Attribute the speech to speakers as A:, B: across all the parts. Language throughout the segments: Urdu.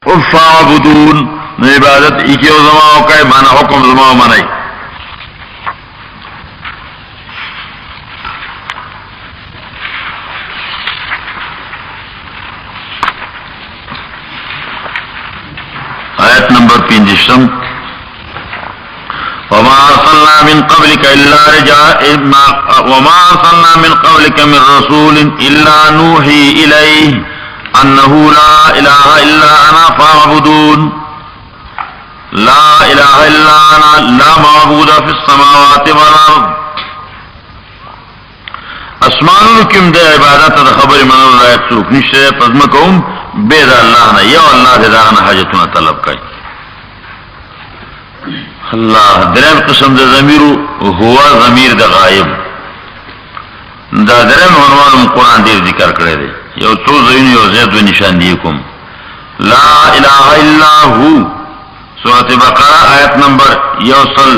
A: فاعبدون عبادت اکیو زماو کئی مانا حکم زماو منائی. آیت نمبر 50. وما أرسلنا من قبلك من رسول إلا نوحي إليه أنه لا إله إلا أنا فاعبدون. لا إله إلا أنا لا معبود في السماوات والأرض. اسمانوں کم دے عبادت دا خبر من اللہ یکسوک نشتے پزمکم بید اللہ نا یو اللہ دے داغنا حاجتنا طلب کئی. اللہ درم قسم دا ضمیرو ہوا ضمیر دا غائب دا درم عنوانم قرآن دیر ذکر کرے دے یو تو زینو یو زید و نشان دیکم. لا الہ الا ہو سورۃ بقرہ آیت نمبر یوصل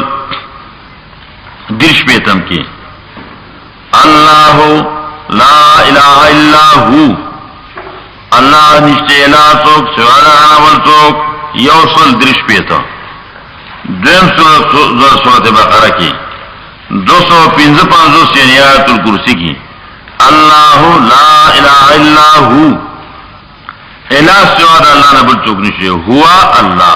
A: درش پیتم کی. اللہ لا الہ الا ہو اللہ نشتے الہ سوک سوالا آنول سوک یوصل درش پیتم. دویم سورۃ بقرہ کی 255 یعنی آیت الکرسی کی. اللہ لا الہ الا ہو الہ سواد اللہ نبل چوک نشتے ہوا اللہ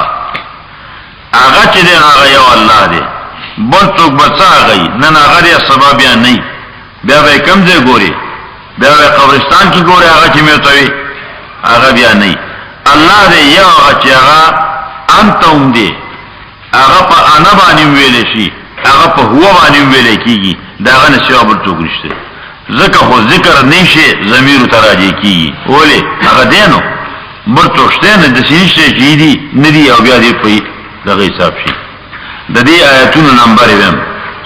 A: آغا چی دین آغا یو اللہ دے بل چوک بچا آغای نن آغا دے سبابیاں نہیں بیا بے کم دے گوری بیا بے قبرستان کی گوری آغا چی میوتوی آغا بیا نہیں اللہ دے یو آغا چی آغا انتاؤں دے آغا پا آنا بانیم ویلے شی آغا پا ہوا بانیم ویلے کی گی داغا نسیوا بل چوک نشتے ذکر خود ذکر نیشے ضمیر تراجی کی گی اولی آغا دینو بل چوکشتے نا دسی نشتے چی دی ندی او بیا دی پئی دغی صاحب شی ددی آیتون نمبر ویم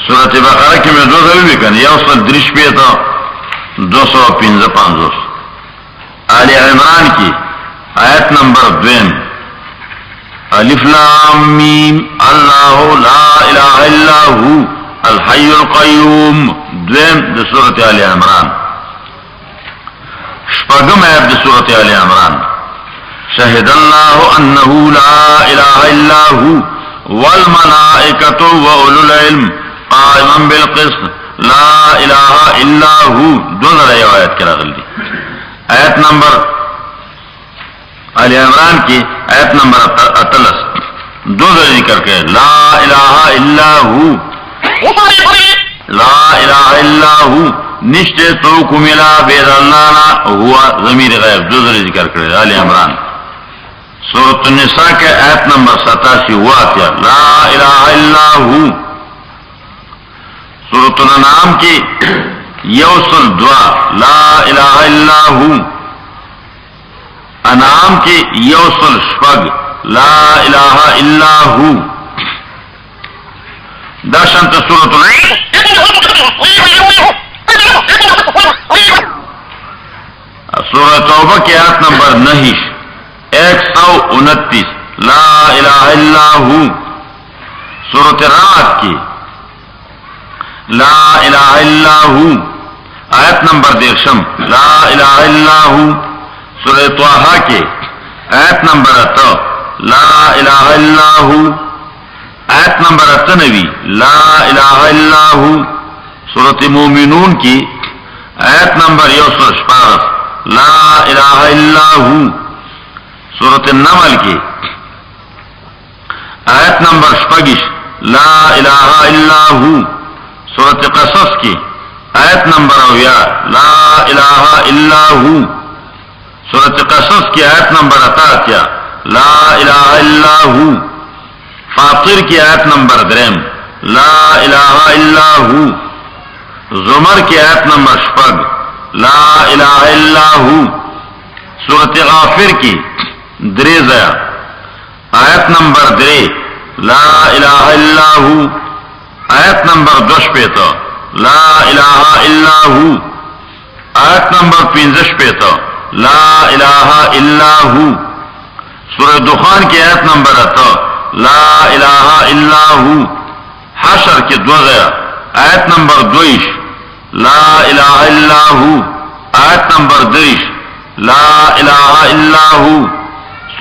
A: سورۃ بقرہ کی میں 200 بکن یوصل درش پیتا 255 آل عمران کی آیت نمبر 2 الف لام میم اللہ لا الہ الا ہو الحی القیوم 2 سورۃ آل عمران. شپگم آیت دی سورۃ آل عمران شہد اللہ انہو لا الہ الا ہو والملائکۃ واولو العلم قائما بالقسط لا الہ الا ہو. دونوں آیت کرا غلطی. آیت نمبر آل عمران کی آیت نمبر 38 دو ذکر کے لا الہ الا ہو لا الہ الا ہو نشتے تو کو ملا بید اللہ ہوا ضمیر غیب دو ذکر کرے آل عمران. سورۃ النساء کے آیت نمبر 87 ہوا کیا لا الہ الا ہو. سورۃ الانعام کی یوصل دعا لا الہ الا ہو. انعام کی یوصل شپگ لا الہ الا ہو. داشنت سورۃ سورۃ توبہ کی آیت نمبر 129 لا الہ الا ہو. سورۃ رعد کی لا الہ الا ہو آیت نمبر 1 لا الہ الا ہو. سورۃ طٰہٰ کی آیت نمبر 8 لا الہ الا ہو. آیت نمبر 98 لا الہ الا ہو. سورۃ مومنون کی آیت نمبر 114 لا الہ الا ہو. سورۃ النمل کی آیت نمبر 25 لا الہ الا ہو. سورۃ قصص کی آیت نمبر 90 لا الہ الا ہو. سورۃ قصص کی آیت نمبر 88 لا الہ الا ہو. فاطر کی آیت نمبر 3 لا الہ الا ہو. زمر کی آیت نمبر 5 لا الہ الا ہو. سورۃ غافر کی 3 آیت نمبر 3 لا الہ الا ہو. آیت نمبر 2 لا الہ الا ہو. آیت نمبر 15 لا الہ الا ہو. سورہ دخان کی آیت نمبر 8 لا الہ الا ہو. حشر کی 2 آیت نمبر 22 لا الہ الا ہو. آیت نمبر 23 لا الہ الا ہو.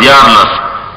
A: 11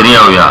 A: 3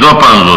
A: 2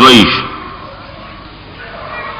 A: 2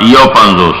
A: 50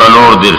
A: 4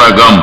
A: 5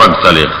A: 5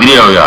A: 3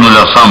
A: 9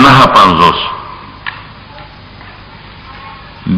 A: 9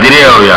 A: 3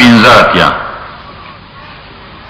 A: 50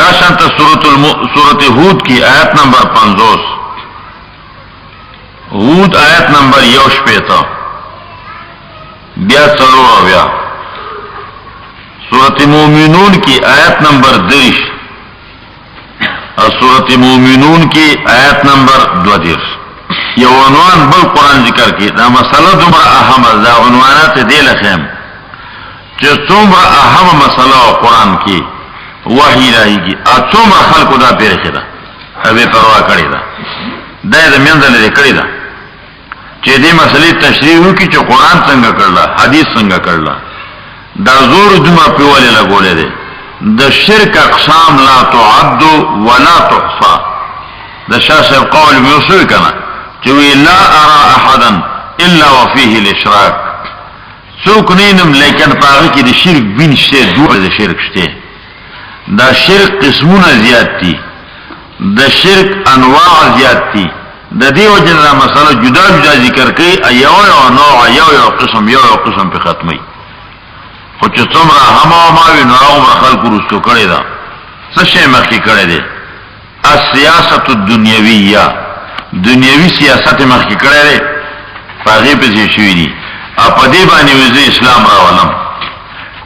A: دا شانت سورت ہود کی آیت نمبر 50 ہود آیت نمبر 1 بیا چلو بیا سورت مومنون کی آیت نمبر 10 اور سورت مومنون کی آیت نمبر 20 یہ عنوان بل قرآن ذکر کی دا مسئلہ دمرا اہم دا عنوانات دے لخیم چه څومره اهم مسله قرآن کې وحی راځي څومره خلکو دا پیرخه ده هغه پروا کړی ده دا د منځل لري کړی ده چې دې مسلې تشریح وکړي چې قرآن څنګه کړل حدیث څنګه کړل دا زور دومره په ولې لګولې ده د شرک اقسام لا تعد ولا تحصى د شاسه قول موصول کنا چې لا ارى احدا الا وفيه الاشراك څوک نینم لیکن پاغه کې د شرک بین شته دوه د شرک شته دا شرک قسمونه زیات دي د شرک انواع زیات دي د دې وجه دا مسله جدا جدا ذکر کوي یو نوع یو قسم په ختمي خو چې څومره ما وی نو هغه خلکو رسو کړی دا څه شی مخکې کړی دی السیاست الدنیویه دنیوي سیاست مخکې کړی دی پاغه په ځای شوی دی اپا دی بانی ویزی اسلام راولم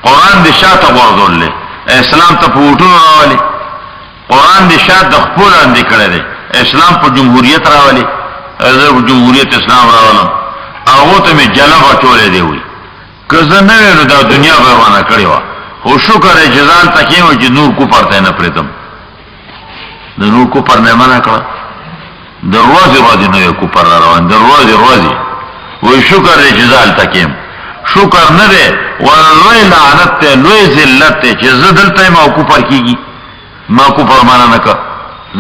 A: قرآن دی شاعتا ورزول لی اسلام تا پوٹون راولی قرآن دی شاعت دا خپول اندی کرده اسلام پا جمهوریت راولی ازر پا جمهوریت اسلام راولم آغو تا می جلبا چولے دی ہوئی کزا نوینو دا دنیا بروانا کریوا خو شکر جزان تکیمو چی نور کو پرتا نپریتم دا نور کو پر نمانا کرا در روزی نوی کو پر روان در روزی وی شکر دے جزال تکیم شکر نہ دے ولوی لعنت تے لوی ذلت تے چه زدل تیم او کفر کیگی ما کفر مانا نکا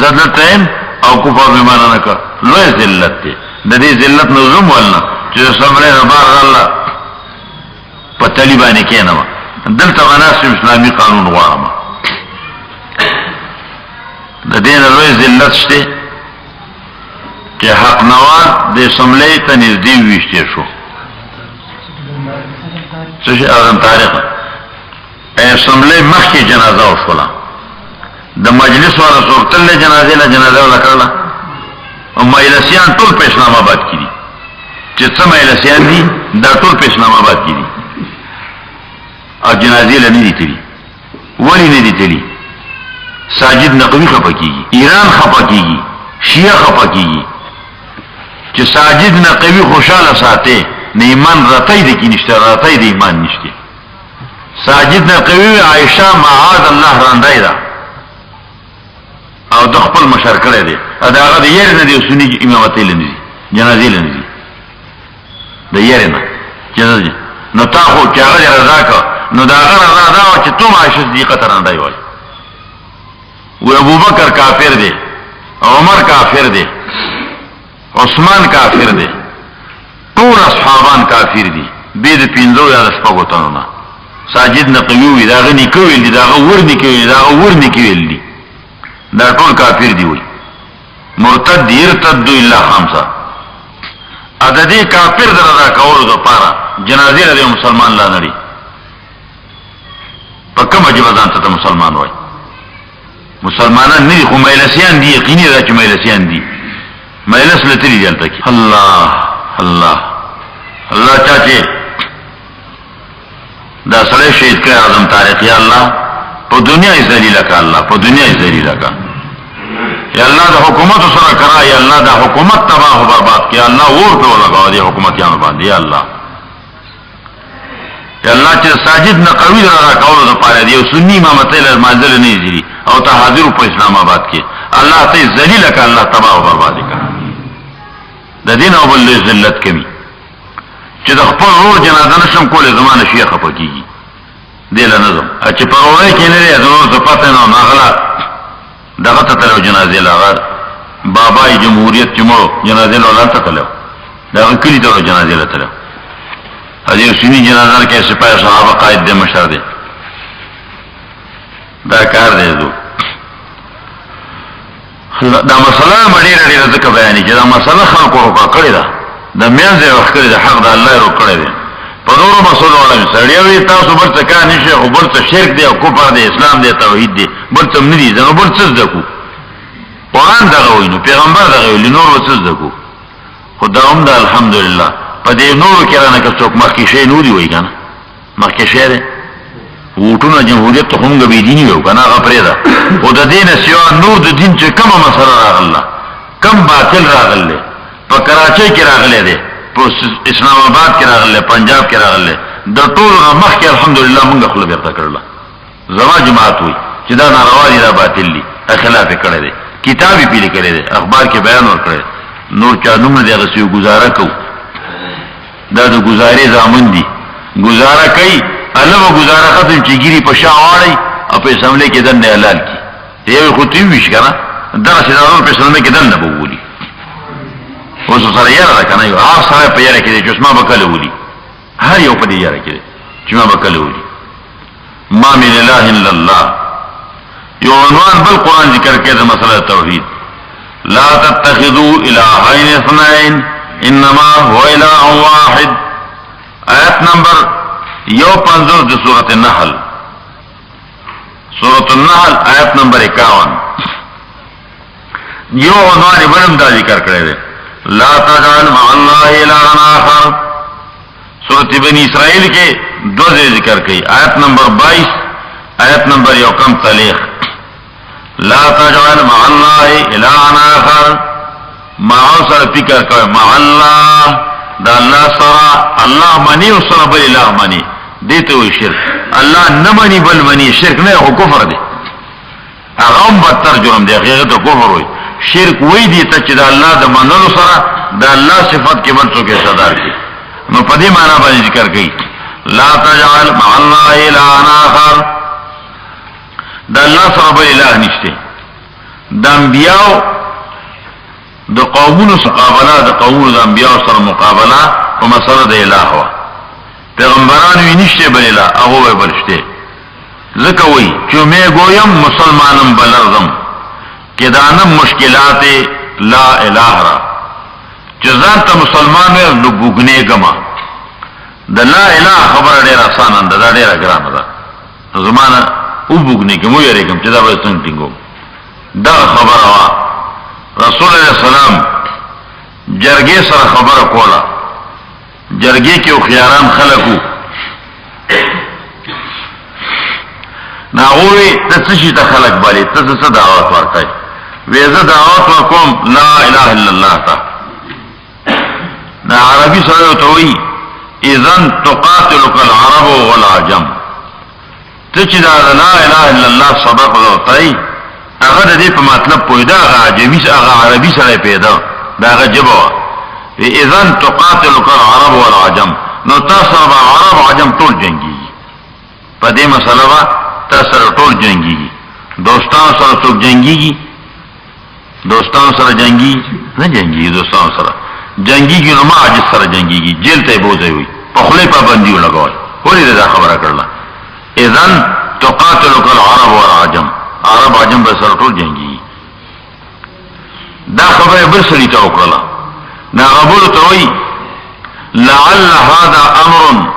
A: زدل تیم او کفر مانا نکا لوی ذلت تے دا دی ذلت نظم ولنا چه سمرے ربار اللہ پا طالبانی کینما دل تا مناسب اسلامی قانون غوارما دا دین لوی ذلت شتے کہ حق نوان دے سملے تا نزدیو ویشتے شو سوشی آدم تاریخ اے سملے مخ کی جنازہ شولا دا مجلس والا سورتل لے جنازے والا کرلا اور مجلسیان طول پہ اسلام آباد کی دی چتسا مجلسیان دی دا طول پہ اسلام آباد کی دی اور جنازے لنی دی تلی ولی نہیں دی تلی ساجد نقوی خپا کی گی ایران خپا کی گی شیعہ خپا کی گی چې ساجد نه قوي خوشاله ساتي نه ایمان راتای دي کې نشته راتای دي ایمان نشته ساجد نه قوي عائشہ معاذ الله راندای دا او د خپل مشر کړی دی دا هغه د یې نه دی سنی امامت لنی جنازې لنی د یې نه جنازې نو تا خو چې هغه رضا کا نو دا هغه رضا دا چې ته عائشہ صدیقه راندای وای و ابو بکر کافر دی عمر کافر دی عثمان کافر دی ټول اصحابان کافر دي بيد پینځو یا شپږو تنونه ساجد نقوی وی دا غنی کوي دي دا ورنی کوي دا ورنی کوي دي دا ټول کافر دي وي مرتد يرتد الا خمسه عددي کافر دردا کولو د پاره جنازې لري مسلمان لا نړي پکه مجبوران ته مسلمان وای مسلمانان نه خو مجلسیان دي یقیني دا چې مجلسیان دي مجلس لتلی جلتا کی اللہ اللہ اللہ چاچے دا سڑے شہید کے اعظم تاریخ یا اللہ پا دنیا ذلیل کا اللہ پا دنیا ذلیل کا یا اللہ دا حکومت سرا کرا یا اللہ دا حکومت تباہ و برباد کیا اللہ اور پہ لگا دی حکومت یا باندې یا اللہ یا اللہ چې ساجد نه قوی را کولو د پاره دی سنی امامت له منزل نه زیری او ته حاضر په اسلام آباد کې الله ته ذلیل کا الله تباہ و برباد کا د دین او بل ذلت کمی چې د خپل ور جنازه نشم کولې زمانه شیخ پکېږي دله نظم چې په اورای کې نه لري زموږ څه پته نه ناغلا دغه ته تر جنازه لاغر بابای جمهوریت چې مو جنازه لاله ته تلو دا کلی ته جنازه لاله تلو حضرت سنی جنازه کې سپاه صحابه قائد دې مشر دي دا کار دی دا مسله مډیره ډیره ځکه بیانې چې دا مسله خلکو روکا کړی ده د میانځه وخت کړی د حق د الله روکا کړی دی په نور مسول علم سړیوي تاسو بل څه کار نشي او بل څه شرک دی او کفر دی اسلام دی توحید دی بل څه نه دي زنه بل څه زکو قرآن دغه وینو پیغمبر دغه ویل نور څه زکو خداوند د الحمدلله په دې نور کې رانه که څوک مخکې شي نور دی وای کنه مخکې شي دی وټونه جمهوریت ته هم غوې دي نه یو کنه هغه پرې ده او د دین سیوا نور د دین چې کومه مسله راغله کم باطل راغله په کراچۍ کې راغله دی اسلام آباد کې راغله پنجاب کې راغله د ټول مخکې الحمدلله موږ خپل بیرته کړل زما جماعت وي چې دا ناروا دي دا باطل دي خلاف کړی دی کتابي پیل کړی دی اخبار کې بیان ورکړی نور چا نوم دې هغه سیو گزاره کو دا د گزارې ځامن دي گزاره کوي الله گزاره ختم چې ګيري په شاوړی او په سملې کې دنه حلال کی یو خو تی ویش کنه دا چې دا په سملې کې دنه بوولي اوس سره یاره ده کنه یو هر سره په یاره کې چې ما بکله ولي هر یو په دې یاره کې چې ما بکله ولي ما من اله الا الله یو عنوان بل قرآن ذکر کې د مسله توحید لا تتخذوا الهين اثنين انما هو اله واحد آیت نمبر 15 د سورۃ النحل سورۃ النحل آیت نمبر 51 یو عنوان بلم دا ذکر کړی دی لا تجعل مع الله الها آخر سورۃ بنی اسرائیل کې دو ذکر کړي آیت نمبر 22 آیت نمبر 41 لا تجعل مع الله الها آخر مع سره فکر کوي مع الله دا الله سره الله منی او سره بل اله منی دیته وي شرک الله نه منی بل منی شرک نه او کفر دی هغه بدتر جرم دی هغه ته کفر وي شرک وای دی ته چې دا الله د منلو سره دا الله صفات کې بل څوک صدر کی نو په دې معنی باندې ذکر کړي لا تجعل مع الله الها آخر دا الله سره بل اله نشته د انبیاء د قومونو مقابله د قومونو د انبیاء سره مقابله او مسله د الہ وا پیغمبرانو یې نشته بل الہ هغه بل شته ځکه وای چې مې ګویم مسلمانم بلرزم کې دانم مشکلات لا الہ را چې ځان ته مسلمان وي نو ګوګنې ګما د لا الہ خبره ډیره آسان ده ډیره ګرانه ده زمانہ او ګوګنې کې مو یې کوم چې دا به څنګه ټینګو دا خبره وا رسول الله سلام جرګې سره خبره کوله جرګې کې خياران خلقو ناوي تسشي ته خلق بالي تسه دعوت ورکړي وېزه دعوت وکوم لا اله الا الله تا نا عربي سره ته وي اذن تقاتلك العرب والعجم تچ دا لا اله الا الله سبق ورته هغه دې په مطلب پویدا هغه عجمی هغه عربي سره پیدا دا هغه جواب اذن تقاتلك العرب والعجم نو تاسو عرب عجم ټول جنگي په دې مسله وا تاسو ټول جنگي دوستان سره څوک جنگي دوستان سره جنگي نه جنگي دوستان سره جنگي نو ما عجز سره جنگي جیل ته بوځي وي په خله پابندي ولګول ولې دا خبره کړله اذن تقاتلك العرب والعجم عرب عجم به سره ټول جنگي دا خبره بل سړي ته وکړه نا قبول ته وي لعل هذا امر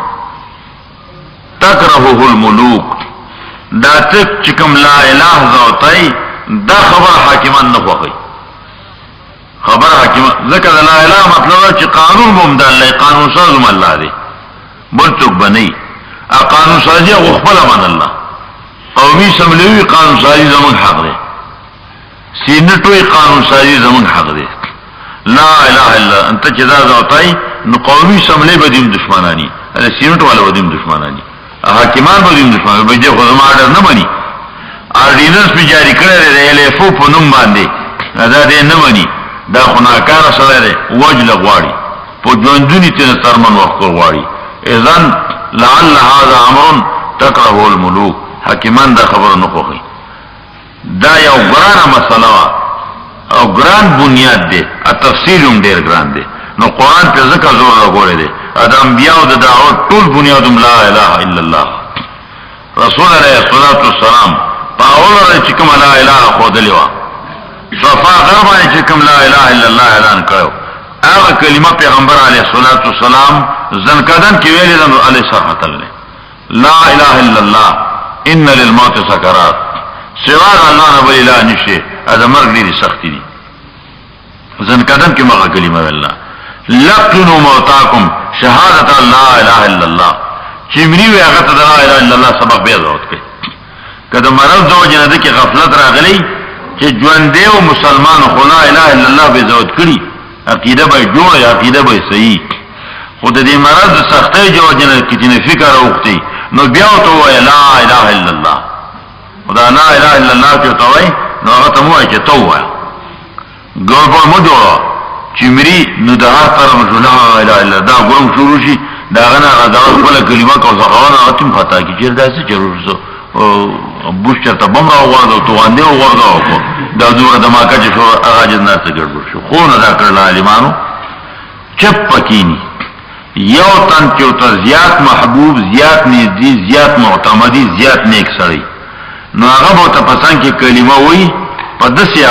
A: تكرهه الملوك دا تک چکم لا اله زوتای دا خبر حاکمان نه خوخي خبر حاکم ذکر لا اله مطلب چې قانون ممد الله قانون ساز مم الله دی بل څوک بنئ ا قانون سازي او خپل من الله قومي سملوي قانون سازي زمون حق دی سینټوي قانون سازي زمون حق دی لا اله الا انت جزا زوتای نو قومي سملي بدیم دشمنانی سینټ والا بدیم دشمنانی حاکمان بدیم دشمنانی به خو زما اډر نه بني اردیننس په جاری کړی دی الفو په نوم باندې دا دې نه بني دا خناکار سره دی وجل غواړي په ژوندونی ته سرمن وخت غواړي اذن لعل هذا امر تكره الملوك حاکمان دا خبر نه خوخي دا یو ګرانه مسله او ګران بنیاد دی ا تفصیل هم ډیر ګران دی نو قران په ذکر زور راغوري دی ادم انبیاء د دعوت ټول بنیاد لا اله الا الله رسول الله صلی الله علیه وسلم پاول چې کوم لا اله خو دلیوا صفا غربا چې کوم لا اله الا الله اعلان کړو هغه کلمه پیغمبر علیه الصلاۃ والسلام زنکدن کې ویلې د علی صحت الله لا اله الا الله ان للموت سکرات سوا الله نه بل اله نشي از مرګ ډېری سختی دي زنکدن کې مغه کلمه ویلا لقنوا موتاکم شهادت لا اله الا الله چې منی وی هغه ته لا اله الا الله سبق به زوت کې کله مرض د وجنه کې غفلت راغلی چې ژوند دی او مسلمان خو لا اله الا الله به زوت کړي عقیده به جوړه عقیده به صحیح خود دې مرض سختۍ جو وجنه کې فکر اوختي نو بیا ته وای لا اله الا الله خدا لا اله الا الله ته توای نو هغه ته وای چې تو وای ګوربو مو جوړه چې مری نو دا تر مجو لا اله الا دا ګورم شروع شي دا غنا غدا خپل کلمه کو ځغونه اتم خطا کی چې دا څه ضرور زو بوش چرته بمرا وغورځو تو باندې وغورځو دا زوره د ماکه چې شو هغه جنات څخه ګرځو شو خو نه دا کړل عالمانو چپ پکینی یو تن چې تو زیات محبوب زیات نږدې زیات معتمدي زیات نیک سړی نو هغه به ته پسند کې کلمه وای په داسې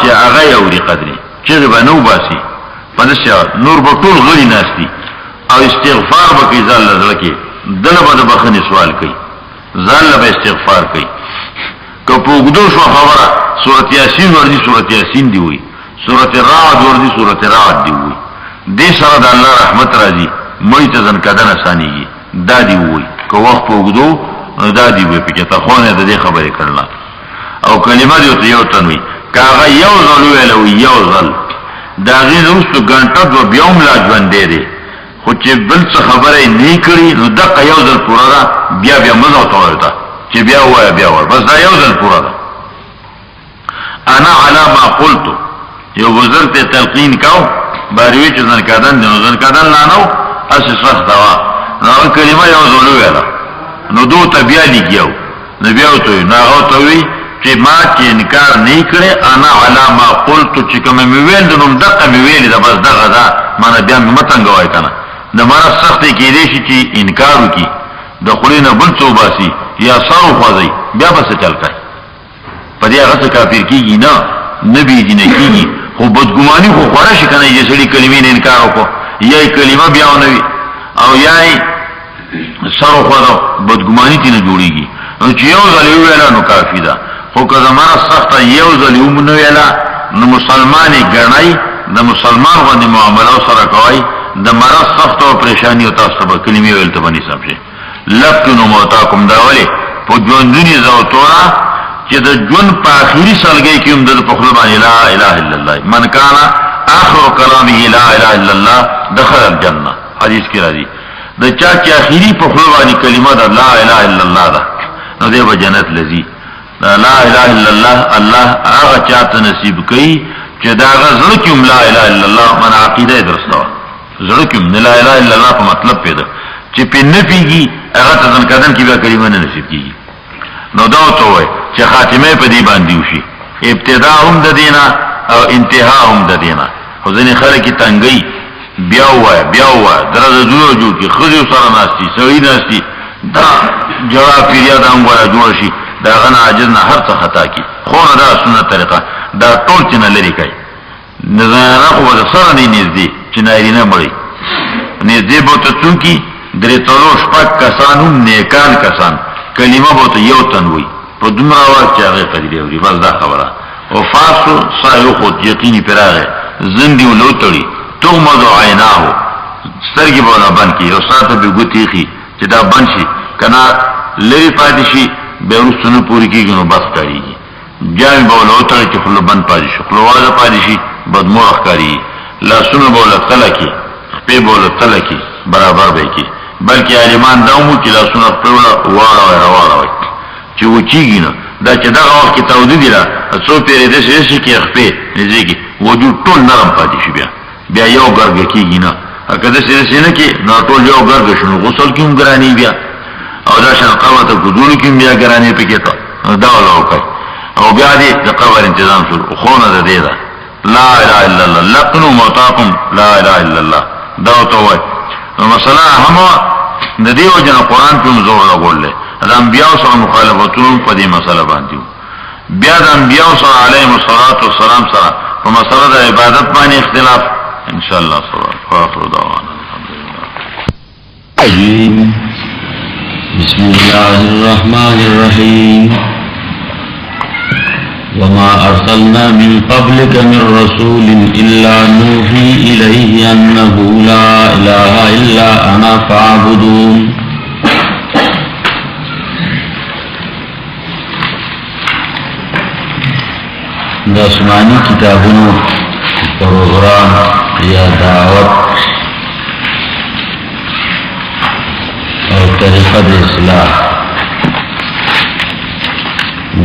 A: چې هغه یوري قدرې چې به نو باسي په داسې نور به ټول غړي ناشتي او استغفار به کوي ځل لږه دله به بخنه سوال کوي ځل به استغفار کوي که په وګدو شو خبره سورۃ یاسین ورته سورۃ یاسین دی وای سورۃ الرعد ورته سورۃ الرعد دی وای دې سره د الله رحمت راځي مې ته ځن کدن اسانيږي دا دی وای که وخت په وګدو دا دی وای په کې ته خو نه د دې خبرې کړل او کلمه دی یو تنوي کاغه یو ځل ویلو یو ځل دا غي نوستو ګنټه دو بیاوم لا ژوند دی خو چې بل څه خبره نه کړی نو دغه یو ځل پورا ده بیا بیا مزه وتاوړه چې بیا وای بیا ور بس دا یو ځل پورا ده انا علی ما قلت یو وزرت تلقین کاو باروی چې ځنکدن نه نو اساس راځوا نو کلمه یو ځل ویلا نو دو ته بیا لګیاو نو بیا ته نه او ته وی چې ما چې انکار نه کړي انا علی ما قلت چې کوم ویل نو دغه ویل دا بس دغه دا مانه بیا متنګ وای کنه د مرض سختي کې دي چې انکار وکي د خلینو بل څه باسي یا سارو خوځي بیا بس چل کوي په دې هغه څه کافر کیږي نه نبی دې نه کیږي خو بدګماني خو خورا شي کنه چې سړي کلمې نه انکار وکړي یا کلمه بیا ونوي او یا سارو خوځو بدګماني دې نه جوړيږي نو چې یو ځل ویلا نو کافی ده خو که زماره سخته یو ځل ومنو ویلا نو مسلمانې ګڼای د مسلمان باندې معاملې سره کوي د مرض سخت او پریشانی او تاسو به کلمې ویل ته باندې سم شي لقنوا موتاکم دا ولی په ژوندونی زوتورا چې د ژوند په اخیری سالګي کې هم د خپل باندې لا اله الا الله من کان اخر کلامه لا اله الا الله دخل الجنه حدیث کې راځي د چا چې اخیری په خپل باندې کلمه د لا اله الا الله ده نو دی به جنت لذي لا اله الا الله الله هغه چاته نصیب کوي چې دا غزل کې لا اله الا الله من عقیده درسته زړه کې لا اله الا الله په مطلب پیدا چې په نفيږي هغه ته ځنکدن کې به کلمه نه نصیب کیږي نو دا ته وای چې خاتمه په دې باندې وشي ابتدا هم د دینه او انتها هم د دینه خو ځنې خلک تنګي بیا وای درځه جوړ کې خزي سره ناشتي سوي ناشتي دا جواب پیریاد هم وای جوړ شي دا غنا عاجز نه هر څه خطا کی خو دا سنت طریقه دا ټول چې نه لري کوي نه خو د سره نه نږدې چې نارینه مړي نږدې به ته څوکي درې څلور شپږ کسانو نیکان کسان کلمه به ته یو تن وي په دومره وخت چې هغه قدرې وي بس دا خبره او فاسو سایو خود یقیني پراغه زندي ولوتړي تغمض عیناه سترګې به نه بند کی او ساته به ګوتې خي چې دا بند شي کنا لری پاتې شي به ورسونه پوری کیږي نو بس کاریږي جامې به ولوتړي چې خپل بند پاتې شي خپل واده پاتې شي بدمور ښکاری لاسونه به ولتل کی په به ولتل کی برابر به کی بلکې عالمان دا مو چې لاسونه خپل واړه چې وچیږي نه دا چې دا وخت کې تودې دي را څو پیری د شي کې خپې نزيږي وجود ټول نرم پاتې شي بیا یو ګرګ کېږي نه اګه د سینې کې نو ټول یو ګرګ شنو غسل کې هم ګرانی بیا او دا شرقاوه ته ګذول کې بیا ګرانی پکې ته دا ولاوکای او بیا دې د قبر تنظیم شو خو نه ده دی لا اله الا الله لقنوا موتاکم لا اله الا الله دا تو وای مثلا هم د دې وجه قرآن په زور راغله د انبیاء سره مخالفتون په دې مسله باندې بیا د انبیاء سره علیهم الصلاۃ والسلام سره په مسله د عبادت باندې اختلاف ان شاء الله صلی الله علیه و آله
B: الرجيم بسم الله الرحمن الرحيم وما أرسلنا من قبلك من رسول إلا نوحي إليه أنه لا إله إلا أنا فاعبدون آسمانی کتابونو پروگرام یا دعوت اور طریقہ اصلاح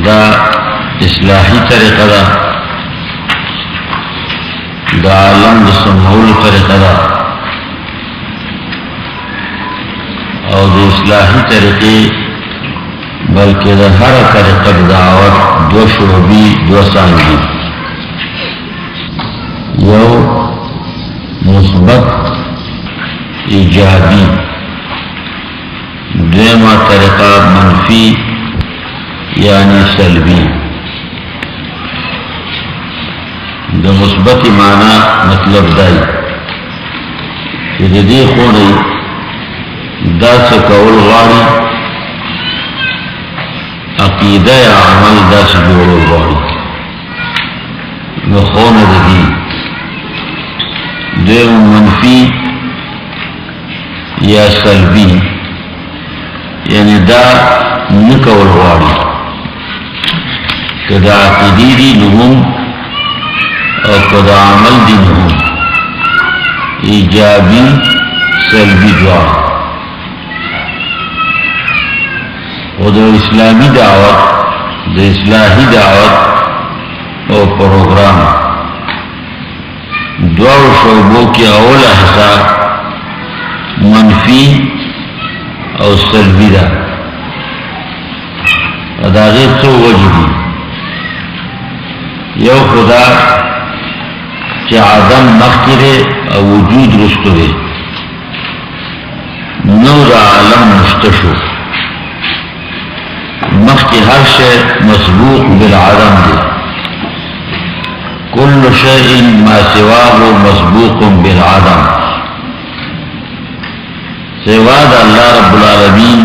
B: دا اصلاحی طریقہ دا عالم دا سمعول طریقہ دا اور دا اصلاحی طریقے بلکہ دا ہر طریقہ دعوت دو شعبی دو سانگی یو مثبت ایجابی دویمہ طریقہ منفی یعنی سلبی دا مثبت معنی مطلب دائی کہ دی خونی دا سکول غاری عقیدہ یا عمل دا سے جوڑو غاری نخون دی دویم منفی یا سلبی یعنی دا نکول غاری کدا عقیدی دی نمون اور کدا عمل دی نمون ایجابی سلبی دوار و دا اسلامی دعوت دا اصلاحی دعوت اور پروگرام دوار شعبوں کی اول حصہ منفی اور سلبی دا اداغی تو وجبی یو خدا کہ عدم مخکرے اور وجود رستوے نور عالم مستشو مخی ہر شے مسبوق بالعدم دے کل شیء ما سواه مسبوق بالعدم سواد اللہ رب العالمین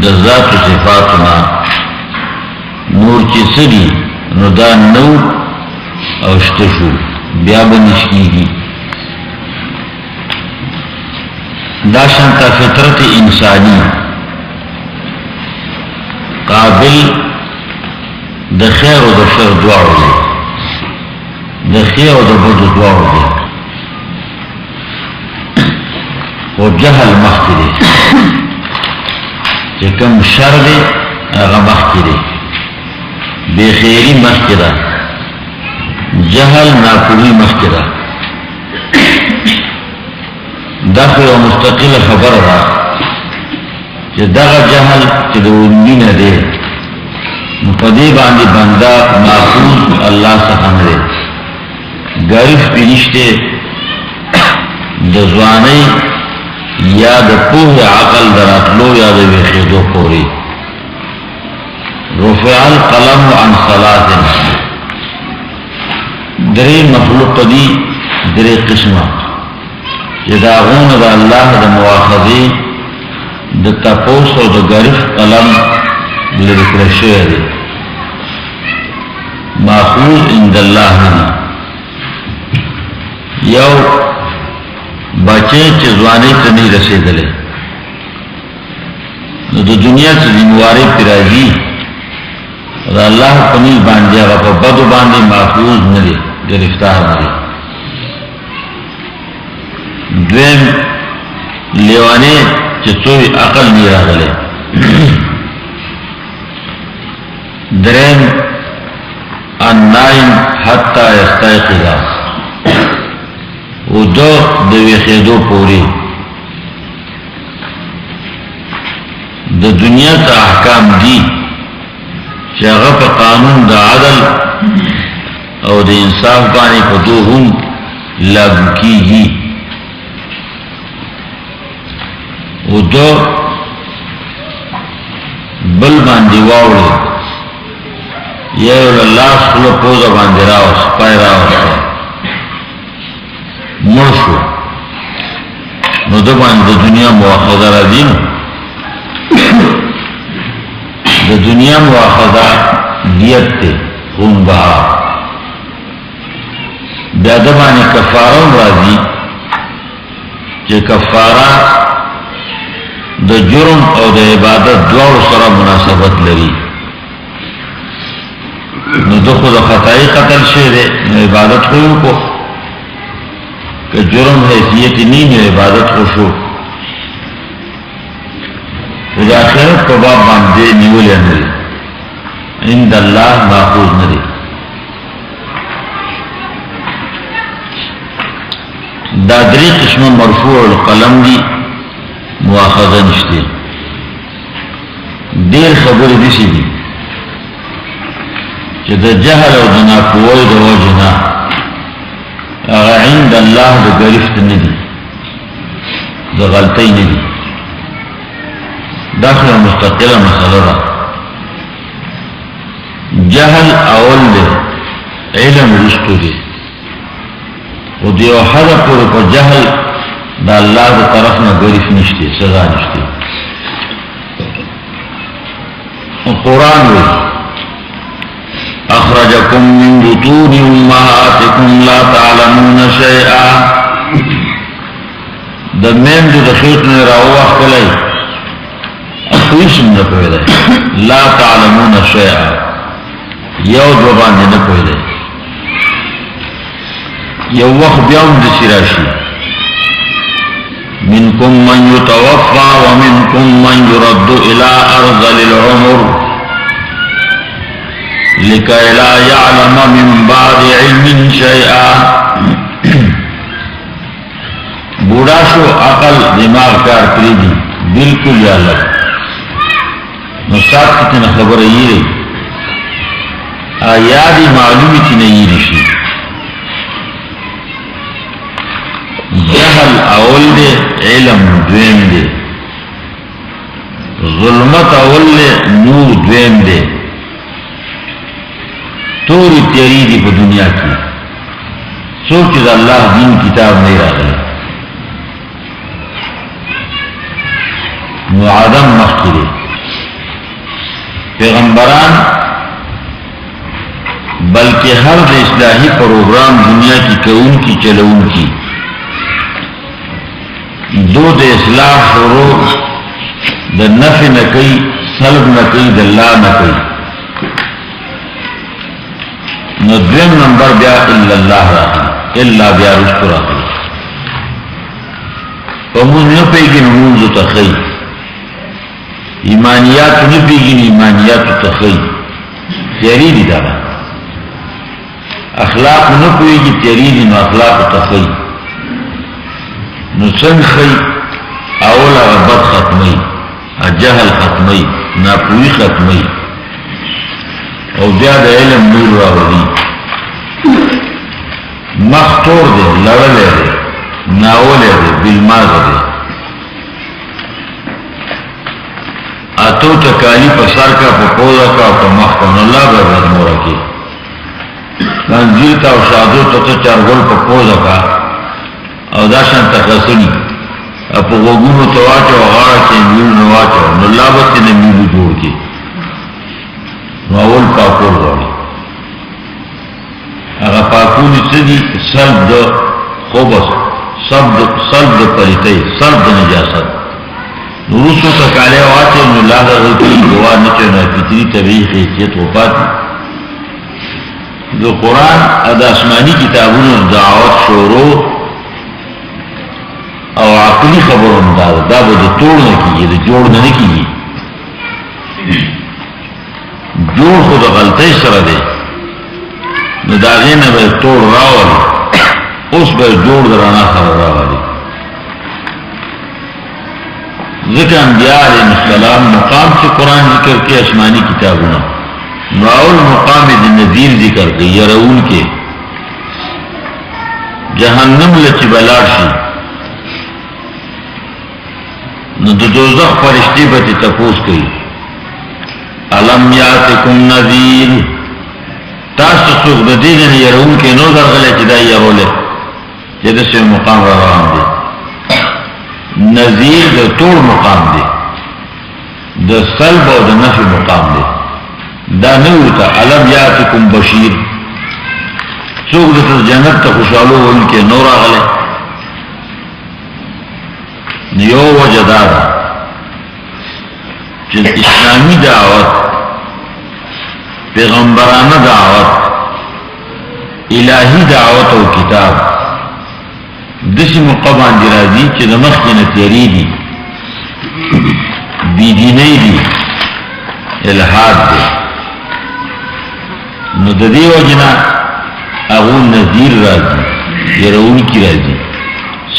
B: دا ذات و صفاتنا نور چی سری نو دا نور اوشتشو بیا بنشکی گی دا شانتا فطرت انسانی قابل د خیر و د شر دواړو دی د خیر و د بد دواړو دی او جهل مخکې دی چې کوم شر دی هغه مخکې دی بې خیري مخکې ده جهل ناپوهي مخکې ده دا خو یوه مستقله خبره ده چې دغه جهل چې د وندینه دی نو په دې باندې بنده محفوظ الله څخه نه دی ګریف پې نشته د ځوانۍ یا د پوهې عقل د راتلو یا د ویښېدو پورې رفع القلم عن صلاة درې مخلوق دي درې قسمه چې د هغونه د الله د مواخذې د تپوس او د ګریف قلم لرې کړی شوی دی ماخوذ عند الله نه یو بچے چې ځوانۍ ته نه رسېدلی نو د دنیا څه ذموارۍ پرې راځي د الله په نیل باندې هغه په بدو باندې محفوظ نه دی گرفتار نه دی دویم لیوانې چې څوی عقل نه راغلی دریم النائم حتی یستیقظ او دو د ویښېدو پورې د دنیا ته احکام دي چې هغه په قانون د عدل او د انصاف باندې په دو هم لاګو کېږي او دو بل باندې واوړي یا یو الله خپله پوزه باندې راوست پای راوسته مړ شو نو نو دبان د دنیا مواخذه را دین د دنیا مواخذه دیت تے خون بها بیا دبان کفاره راضی چې کفاره د جرم او د عبادت دوار سره مناسبت لري نو دخو د خطائی قتل شده نو عبادت خویو کو کہ جرم حیثیت نہیں نو عبادت خوشو خدا آخرت پا باب باندے نیولی نری عند اللہ محفوظ نری دادری قسم مرفوع القلم دی مواخذہ نشتے دیر خبر دیسی دی چې د جهل او د ناپوهۍ د وجې نه هغه عند الله د ګرفت نه دي د غلطۍ نه دي دا خو مستقله مسله ده جهل اول دی علم وروستو دی او د یو حده پورې په جهل د الله د طرف نه ګرفت نشته سزا نشته قرآن وایي أخرجكم من بطون أمهاتكم لا تعلمون شيئا د مين د خيط نه راوخ کلی اخویش نه پوهیده لا تعلمون شيئا یو دو باندې نه پوهیده یو وخت بیا هم د راشي منكم من يتوفى ومنكم من يرد إلى أرذل العمر لكي لا يعلم من بعد علم شيئا بوڑا شو عقل دماغ کار کری دی بالکل یا لگ نصاب کتنا خبر یہ رہی آیادی معلومی تی نہیں رشی جہل اول دے علم دویم دے ظلمت اول دے نور دویم دے توری تیری دی پا دنیا کی سوچ دا اللہ دین کتاب نہیں رہا گئے نو آدم مخکرے پیغمبران بلکہ ہر دا اصلاحی پروگرام دنیا کی کون کی چلون کی دو دا اصلاح شروع دا نفع نکی سلب نکی دا اللہ نکی نو دویم نمبر بیا الا اللہ راکی الا بیا رشت راکی ومون نو پیگن منزو تخی ایمانیاتو نو پیگن ایمانیاتو تخی تیری دی دارا اخلاق نو پیگن تیری دی نو اخلاق تخی نو سن خی اولا غبت ختمی جہل ختمی ناپوی ختمی او بیا د علم نور راوړي مختور دی لړلې دی ناولې دی بالماغ دی اتو تکالی په سر کا په پوزا کا په مخ په الله به ورمور کی منځل تا او شادو ته چارګل په پوزا کا او دا شان تخصنی په وګونو تواچو غاړه کې نیول نو واچو نو الله به تنه نیول جوړ کی ناول پاکول راوړي هغه پاکونی څه دي سلب د خبث سلب د پلیتۍ سلب د نجاست نورسو ته کاله واچي نو لا د غوړي نه چنه فطري طبيعي حیثیت وفات د قرآن د آسماني کتابونو دعوت شروع او عقلي خبرونه دا به د ټول نه کیږي د جوړ نه کیږي جوړ خود غلطی سره دی نو دا غینه به ټول راوړي اوس به جوړ درانا سره راوړي ذکر انبیاء علیہ السلام مقام سے قرآن ذکر کے آسمانی کتابوں ناول مقام دن نذیر ذکر کے یرون کے جہنم لچ بلاشی نو د دوزخ فرشتي به تپوس کوي علم یاتکم نذیر تاسو څوک د دې نه يرون کې نو درغله چې دا یې اوله چې د څه مقام روان دي نظیر د ټول مقام دی د سلب او د نفي مقام دی دا نه وته علم یاتکم بشیر څوک د جنت ته خوشاله ونکي نور غله یو وجدار چې اسلامي دعوت پیغمبرانه دعوت الہی دعوت او کتاب دسی مقام دی راځي چې د مخکې نه تیری دي بيدینی دي الحاد دي نو د دې وجنه هغه نذیر راځي يرون کی راځي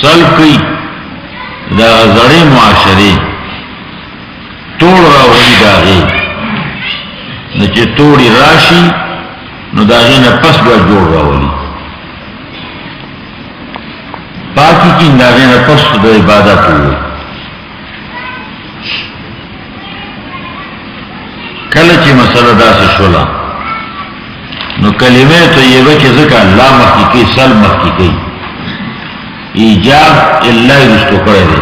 B: سل کوي دا زړې معاشري ټول راوړي داغي نو چې ټوړي راشي نو داغي نه پس به جوړ راوړي باقی کی داغي نه پس د عبادت وي کله چې مسله داسې شولا نو کلمه طیبه کې ځکه الله مخکې کوي سل مخکې کوي ایجاب الا یستو کړی دی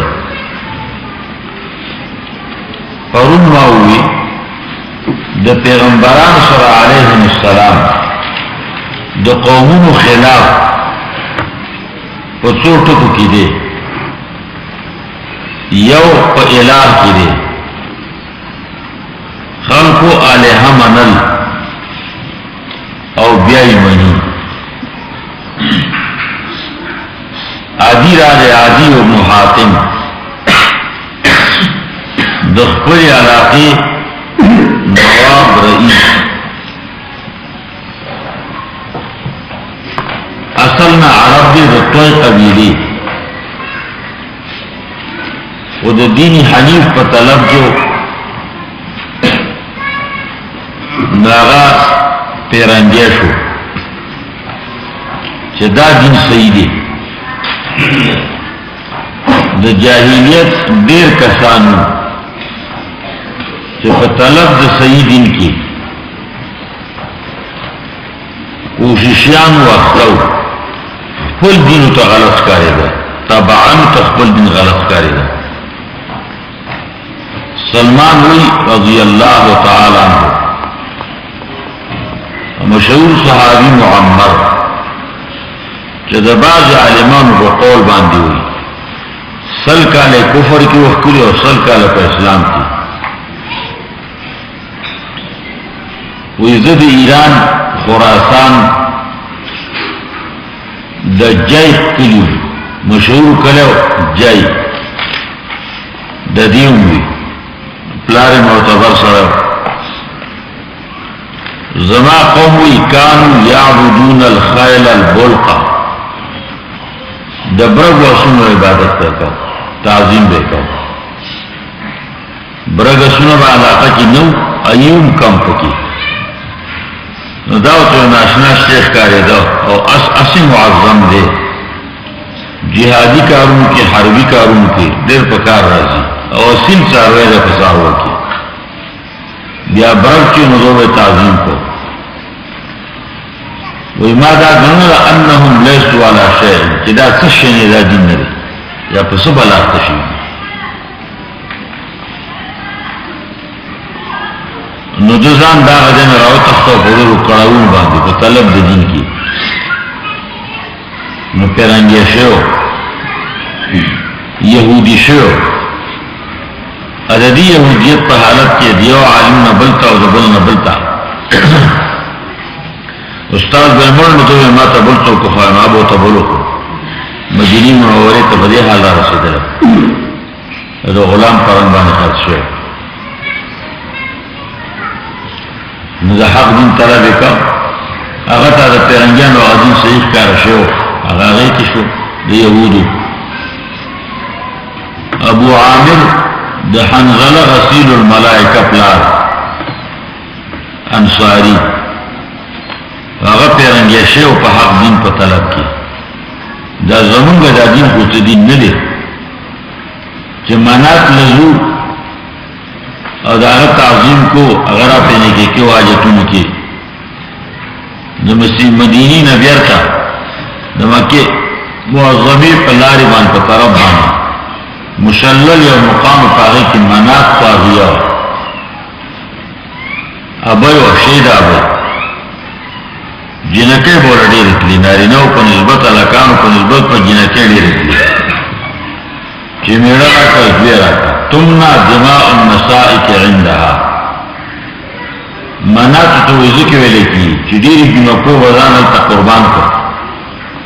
B: پرون ما وی د پیغمبران سره علیهم السلام د قومونو خلاف په څو ټکو کې دی یو په الہ کې دی خلقو الہ منل او بیائی منی عادی عادی ابن حاتم دخپل علاقی نواب رئیس اصلنا عرب دی رتوی قبیلی و د دین حنیف په طلب جو ناغا پیرانجی شو چې دا دین صحیح دی د جاہلیت ډیر کسانو چې په طلب د صحیح دین کې کوششیان وختو خپل دین ته غلط کاری ده طبعا خپل دین غلط کاری ده سلمان وی رضی اللہ تعالی عنہ مشهور صحابی معمر چې د بعض عالمانو په قول باندې وي سل کاله کفر کې وکړي او سل کاله په اسلام کې وې زه د ایران خراسان د جای کلیو مشهور کلو جای د دیوم وي پلار معتبر سره زما قومي كانوا يعبدون الخيل البلقة دبرغ وسنو عبادت کرتا تعظیم بیکا برغ سنو با علاقہ کی نو ایوم کم پکی نو داو تو ناشنا شیخ کاری داو او اسی معظم دے جہادی کارون کی حربی کارون کی دیر پکار رازی او اصیل ساروی دا پسارو کی بیا برغ چی نظور تعظیم کو وما دا گنر انہم لیسو علا شیئن چی دا کشنی دا دین نرے یا پسو بلا تشید نو دوزان دا غدن راو تختو پورو کڑاون باندی پا طلب دا دین کی نو پیرانگی شیو یہودی شیو اددی یہودیت پا حالت کی دیو عالم نبلتا و دبل نبلتا استاد بلمر نو تو ما ته بلتو کو خو ما بو ته بلو مدینی منوره ته بدی حال را رسیدل دا غلام پران باندې خرڅ شو نو د حق دین طلب وکړه هغه ته د پیرنګانو عادي صحیح کار شو هغه غیتی شو د یهودو ابو عامر د حنظله غسیل الملائکه پلار انصاری هغه پیرنګ شیو په حق دین په طلب کې دا زمونږ د دین کو ته دین نه دی چې منات لزو او دا تعظیم کو اگر په نه کې کې واجبونه کې د مسلم مدینی نه بیرته د مکه معظمي په لارې باندې په طرف باندې مشلل یا مقام پاغی کی منات پاغیا ابای و شید ابای جنکے بولا دیر اتلی نارینو پا نسبت علاکانو پا نسبت پا جنکے دیر اتلی چی میڑا راکا ازوی راکا تمنا دماء النسائی کی عندها منات تو ذکر ویلے کی چی دیری جنکو وزان تا قربان کر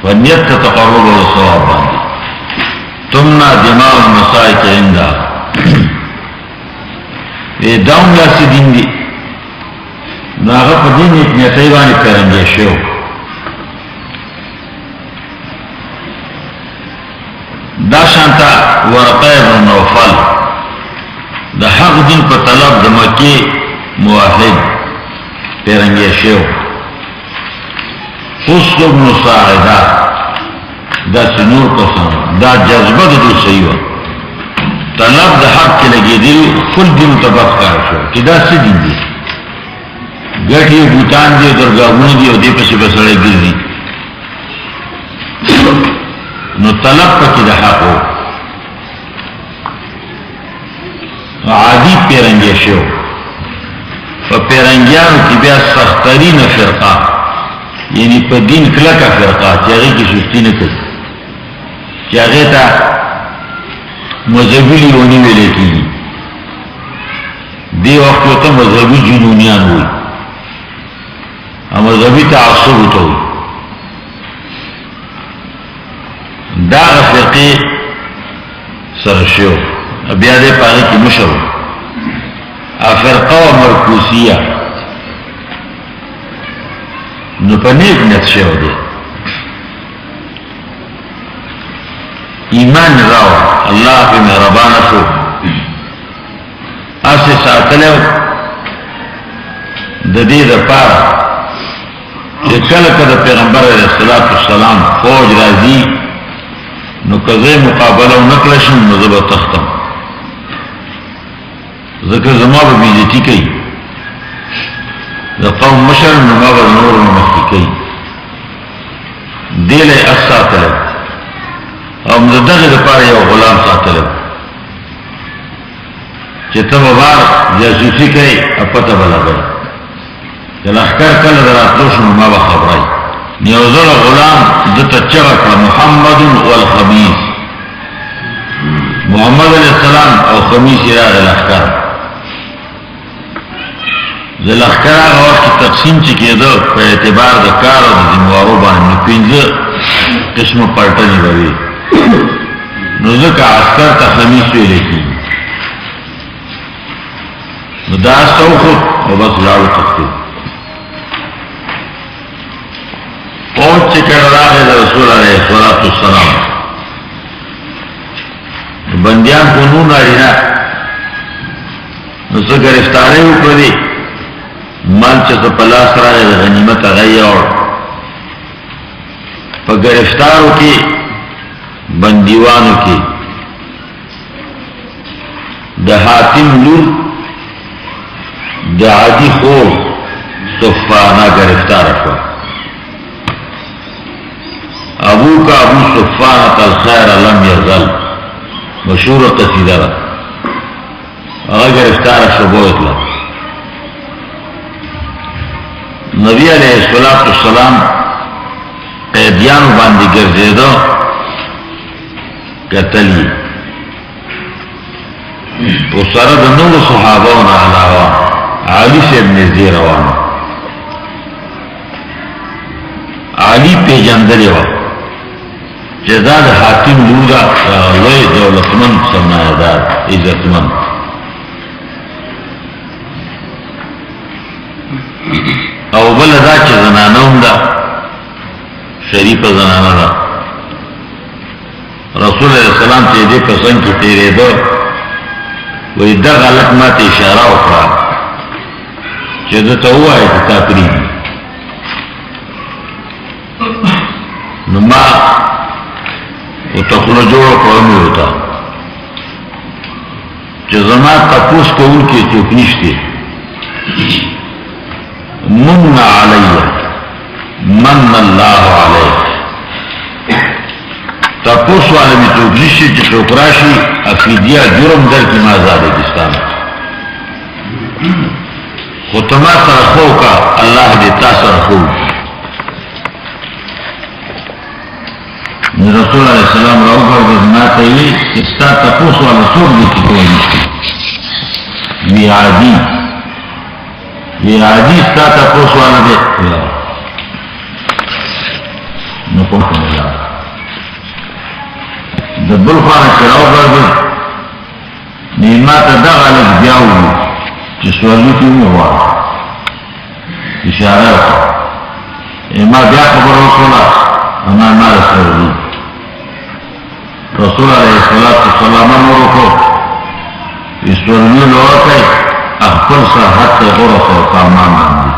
B: و نیت تا تقرب و ثواب باندی تمنا دماء النسائی کی عندها داؤن لاسی دین دی ناغا پا دین ایک نیتایبانی پیرنگی شو دا شانتا ورقہ ابن نوفل دا حق دین پا طلب دا مکی موحد پیرنگی شو حسن ابن ساعدہ دا سنور قسم دا جذبہ دو سیوہ طلب دا حق کے لگی دیو کل دین تبق کار شو کہ دا سی دین دی گٹی بوتان دی درگاہون دی او دی پسی بسڑے گر دی نو طلب پکی دا حق ہو عادی پیرنگی شو پا پیرنگیانو کی بیا سخترین فرقہ یعنی پا دین کلکا فرقہ چاگی کی سستی نکل چاگی تا مذہبی لیونی ویلے کی دی وقت تا مذہبی جنونیان ہوئی مذہبی تعصب ہوتا ہوئی داغ فرقی سرشو بیادے پاگی کی مشر فرقہ و مرکوسیہ نو پا نیک نیت شو دے ایمان راو اللہ پہ مہربان شو اسے ساتلے دا دی دا پارا کہ کل کد پیغمبر علیہ السلام فوج رازی نو کذے مقابلہ نکلشن نو زبا تختم ذکر زمان با بیزیتی کئی دا قوم مشر نو ما با نور نمخی کئی دیل اس ساتلب او مددغ دا پار یو غلام ساتلب چه تب بار جاسوسی کئی اپتا بلا گئی جل احکار کل در اطلوش نو ما با خبرائی نیوزر غلام دتا چغکا محمد والخمیس محمد علیہ السلام او خمیس اراغ الاحکار دل احکار آغا وقت کی تقسیم چکی دو پا اعتبار دا کار و دا زموارو بانی پینزه قسم پرٹنی بوی نو ذکا عسکر تا خمیس ویلے کی نو دا استو خود و بس لارو تختی پہنچ چکر راغ رسول علیہ السلام بندیان کو نون آرینا نو سا گرفتارے ہو کردی مال چسا پلاس راغ غنیمت غی اور پا گرفتاروں کی بندیوانوں کی دا حاتم لور دا عادی خور صفانہ گرفتار رکھا ابو کا ابو صفانہ الخیر لم یزل مشہور قصیدہ رہا اگر گرفتار شبو اطلاع نبی علیہ السلام قیدیانو باندی گرزیدو قتلی تو سرد نور صحابون علاوہ علی سے ابن زیروان علی پی جندلی وقت جزاد حاکم لورا غلوی دولتمن سرمایدار عزتمن او بلدا چه زنانون دا شریف زنانه دا رسول علیہ السلام چه دے پسند کی تیرے دو وی دا غلط ما تے اشارہ اکرا چه دا تا ہوا ہے تا پریدی نو ما او تخلو جوڑو قرمی ہوتا چه زمان تپوس کول کے چوک نشتے من علی من اللہ علیہ تپوس والا می څوک نشي چې څوک راشي عقیدیه جرم در کې ما آزاد اسلام خو ته ما سره خو کا الله دې تا سره خو رسول الله سلام راوګرځي ما ته وی چې ستا تپوس والا څوک دې کې کوي وی عادي ستا تپوس والا دې نو کوم نه د بل خانه چې راوګرځي نعمت دغه لږ بیا وو چې سوالو کې ووایه اشاره وکړه ما بیا خبر وکړه انا ما رسول علیه الصلاة والسلام امر وکړو سوالو له وکړئ خپل صحت ته غوره او سامان باندې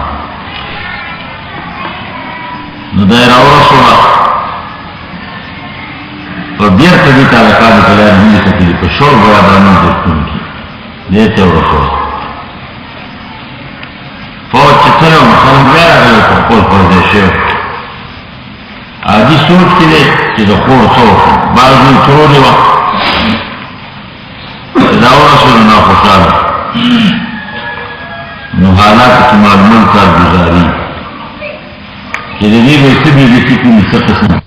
B: نو دا یې راورسوله اور دیر کبھی تعلقات کلیر نہیں سکی تو شور بڑا برامن دوستوں کی دیتے ہو رسول فوج چترے مثلا بیر اگلے کو قول پردیشے آجی سوچ کے لئے کہ دو خور سوچ بعضی چرو دیوا اداو رسول اللہ خوشالا نو حالات کی معلومات کار گزاری کہ دیدی بیسی بھی دیسی کی مستقسم